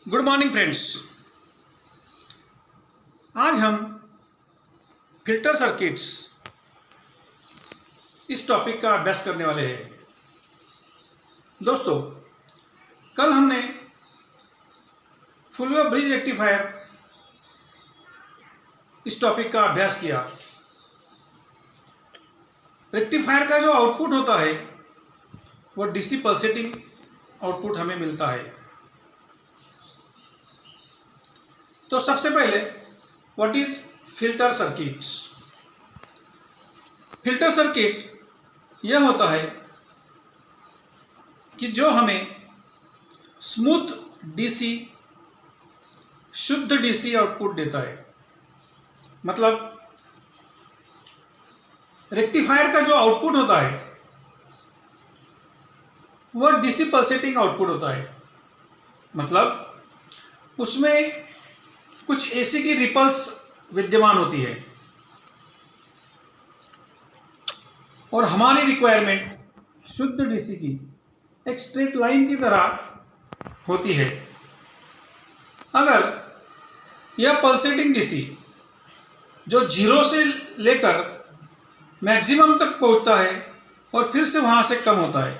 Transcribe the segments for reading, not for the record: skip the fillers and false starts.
Good morning friends. आज हम filter circuits इस टॉपिक का अभ्यास करने वाले हैं। दोस्तों, कल हमने फुल वेव ब्रिज रेक्टिफायर इस टॉपिक का अभ्यास किया। रेक्टिफायर का जो आउटपुट होता है वो डीसी पल्सेटिंग आउटपुट हमें मिलता है। तो सबसे पहले what is filter circuit. Filter circuit यह होता है कि जो हमें स्मूथ डीसी, शुद्ध डीसी आउटपुट देता है। मतलब रेक्टिफायर का जो आउटपुट होता है वह डीसी पल्सेटिंग आउटपुट होता है। मतलब उसमें कुछ एसी की रिपल्स विद्यमान होती है और हमारी रिक्वायरमेंट शुद्ध डीसी की एक स्ट्रेट लाइन की तरह होती है। अगर यह पल्सेटिंग डीसी जो जीरो से लेकर मैक्सिमम तक पहुंचता है और फिर से वहां से कम होता है,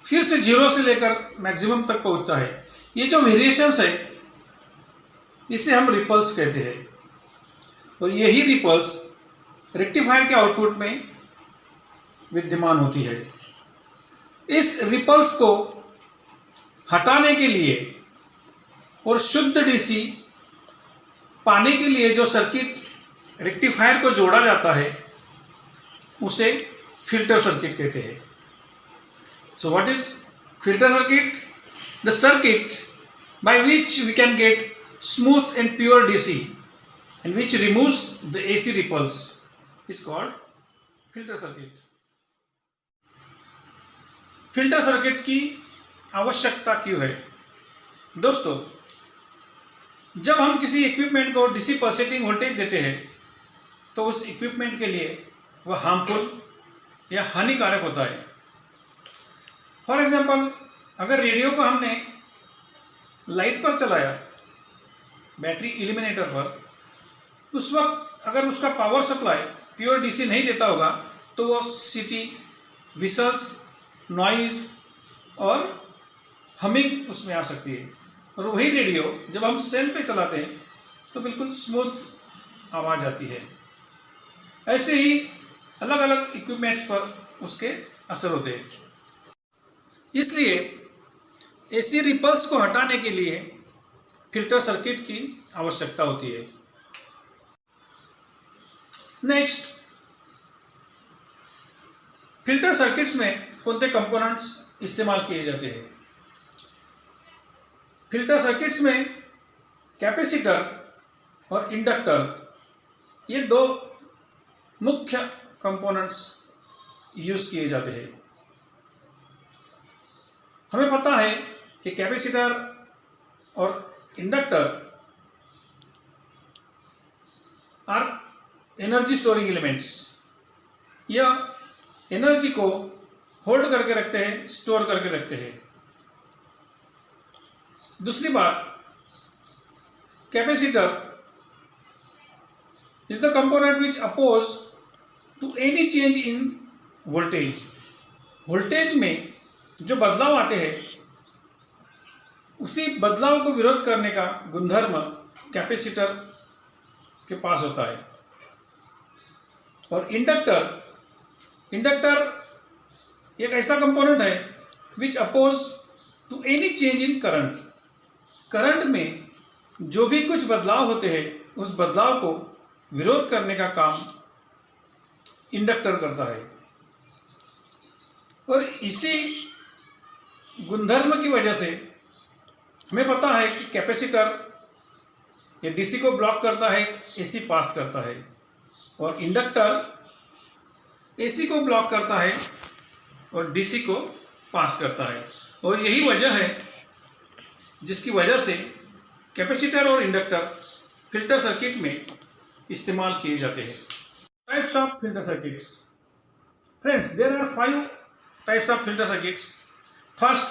फिर से जीरो से लेकर मैक्सिमम तक पहुंचता है, ये जो वेरिएशंस है इसे हम रिपल्स कहते हैं। और यही रिपल्स रेक्टिफायर के आउटपुट में विद्यमान होती है। इस रिपल्स को हटाने के लिए और शुद्ध डीसी पाने के लिए जो सर्किट रेक्टिफायर को जोड़ा जाता है उसे फिल्टर सर्किट कहते हैं। So what is filter circuit? The circuit by which we can get smooth and pure DC and which removes the AC ripples is called filter circuit. Filter circuit की आवश्यकता क्यों है? दोस्तों, जब हम किसी इक्विपमेंट को डीसी पल्सेटिंग वोल्टेज देते हैं तो उस इक्विपमेंट के लिए वह हार्मफुल या हानिकारक होता है। फॉर एग्जांपल, अगर रेडियो को हमने लाइट पर चलाया, बैटरी इलिमिनेटर पर, उस वक्त अगर उसका पावर सप्लाई प्योर डीसी नहीं देता होगा तो वो सीटी, विसल्स, नॉइज और हमिंग उसमें आ सकती है। और वही रेडियो जब हम सेल पे चलाते हैं तो बिल्कुल स्मूथ आवाज़ आती है। ऐसे ही अलग अलग इक्विपमेंट्स पर उसके असर होते हैं। इसलिए एसी रिपल्स को हटाने के लिए फिल्टर सर्किट की आवश्यकता होती है। नेक्स्ट, फिल्टर सर्किट्स में कौन से कंपोनेंट्स इस्तेमाल किए जाते हैं? फिल्टर सर्किट्स में कैपेसिटर और इंडक्टर, ये दो मुख्य कंपोनेंट्स यूज किए जाते हैं। हमें पता है कि कैपेसिटर और inductor are energy storing elements. यह एनर्जी को होल्ड करके रखते हैं, स्टोर करके रखते हैं। दूसरी बात, capacitor is the component which oppose to any change in voltage. Voltage में जो बदलाव आते हैं उसी बदलाव को विरोध करने का गुणधर्म कैपेसिटर के पास होता है। और इंडक्टर एक ऐसा कंपोनेंट है which oppose to any change in current. Current में जो भी कुछ बदलाव होते हैं उस बदलाव को विरोध करने का काम इंडक्टर करता है। और इसी गुणधर्म की वजह से हमें पता है कि कैपेसिटर ये डीसी को ब्लॉक करता है, एसी पास करता है, और इंडक्टर एसी को ब्लॉक करता है और डीसी को पास करता है। और यही वजह है जिसकी वजह से कैपेसिटर और इंडक्टर फिल्टर सर्किट में इस्तेमाल किए जाते हैं। Types of filter circuits. Friends, there are 5 types of filter circuits. First,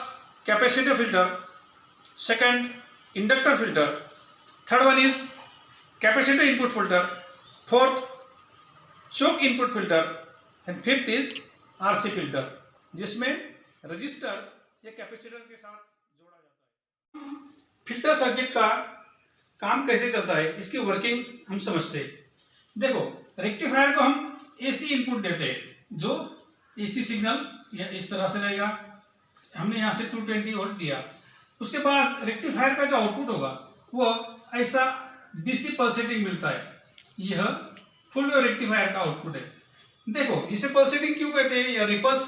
capacitor filter, second inductor filter, third one is capacitor input filter, fourth choke input filter and fifth is RC filter, जिसमें resistor या capacitor के साथ जोड़ा जाता है। Filter circuit का काम कैसे चलता है, इसकी वर्किंग हम समझते हैं। देखो, रेक्टिफायर को हम एसी इनपुट देते हैं, जो एसी सिग्नल या इस तरह से रहेगा। हमने यहाँ से 220 वोल्ट दिया। उसके बाद रेक्टिफायर का जो आउटपुट होगा वो ऐसा डीसी पल्सेटिंग मिलता है। यह फुल वेव रेक्टिफायर का आउटपुट है। देखो, इसे पल्सेटिंग क्यों कहते हैं या रिपल्स,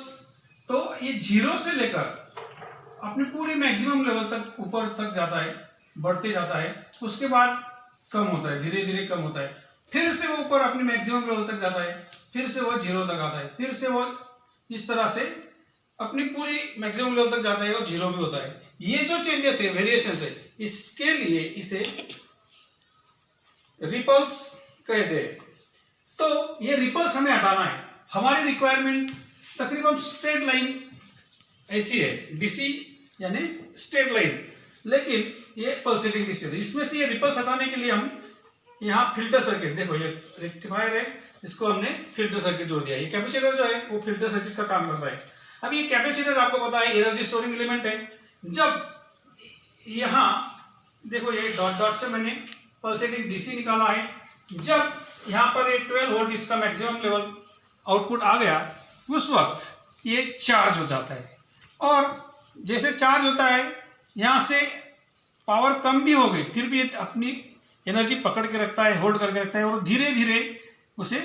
तो ये जीरो से लेकर अपनी पूरी मैक्सिमम लेवल तक ऊपर तक जाता है, बढ़ते जाता है। उसके बाद कम होता है, धीरे धीरे कम होता है, फिर से वो ऊपर अपनी मैक्सिमम लेवल तक जाता है, फिर से वो जीरो तक आता है, फिर से वो इस तरह से अपनी पूरी मैक्सिमम लेवल तक जाता है और जीरो भी होता है। ये जो चेंजेस है, वेरिएशंस है, इसके लिए इसे रिपल्स कहते हैं। तो ये रिपल्स हमें हटाना है। हमारी रिक्वायरमेंट तकरीबन स्ट्रेट लाइन ऐसी है, डीसी यानी स्ट्रेट लाइन, लेकिन ये पल्सेटिंग डीसी है। इसमें से ये रिपल्स हटाने के लिए हम यहाँ फिल्टर सर्किट, देखो ये रेक्टिफायर है, इसको हमने फिल्टर सर्किट जोड़ दिया। ये कैपेसिटर जो है वो फिल्टर सर्किट का काम करता है। अब ये कैपेसिटर आपको पता है एनर्जी स्टोरिंग एलिमेंट है। जब यहाँ देखो, ये डॉट डॉट से मैंने पल्सेटिंग डीसी निकाला है। जब यहाँ पर ये 12 वोल्ट इसका मैक्सिमम लेवल आउटपुट आ गया, उस वक्त ये चार्ज हो जाता है। और जैसे चार्ज होता है, यहाँ से पावर कम भी हो गई, फिर भी ये अपनी एनर्जी पकड़ के रखता है, होल्ड करके रखता है, और धीरे धीरे उसे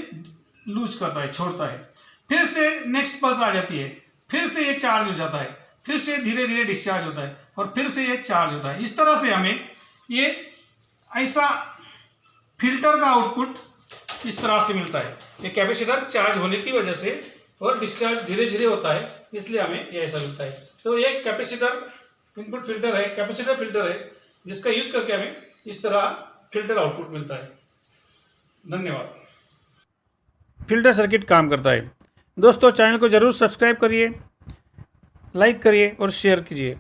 लूज करता है, छोड़ता है। फिर से नेक्स्ट पल्स आ जाती है, फिर से ये चार्ज हो जाता है, फिर से धीरे धीरे डिस्चार्ज होता है, और फिर से ये चार्ज होता है। इस तरह से हमें ये ऐसा फिल्टर का आउटपुट इस तरह से मिलता है। ये कैपेसिटर चार्ज होने की वजह से और डिस्चार्ज धीरे धीरे होता है, इसलिए हमें ये ऐसा मिलता है। तो ये कैपेसिटर इनपुट फिल्टर है, कैपेसिटर फिल्टर है, जिसका यूज करके हमें इस तरह फिल्टर आउटपुट मिलता है। धन्यवाद। फिल्टर सर्किट काम करता है। दोस्तों, चैनल को जरूर सब्सक्राइब करिए, लाइक करिए और शेयर कीजिए।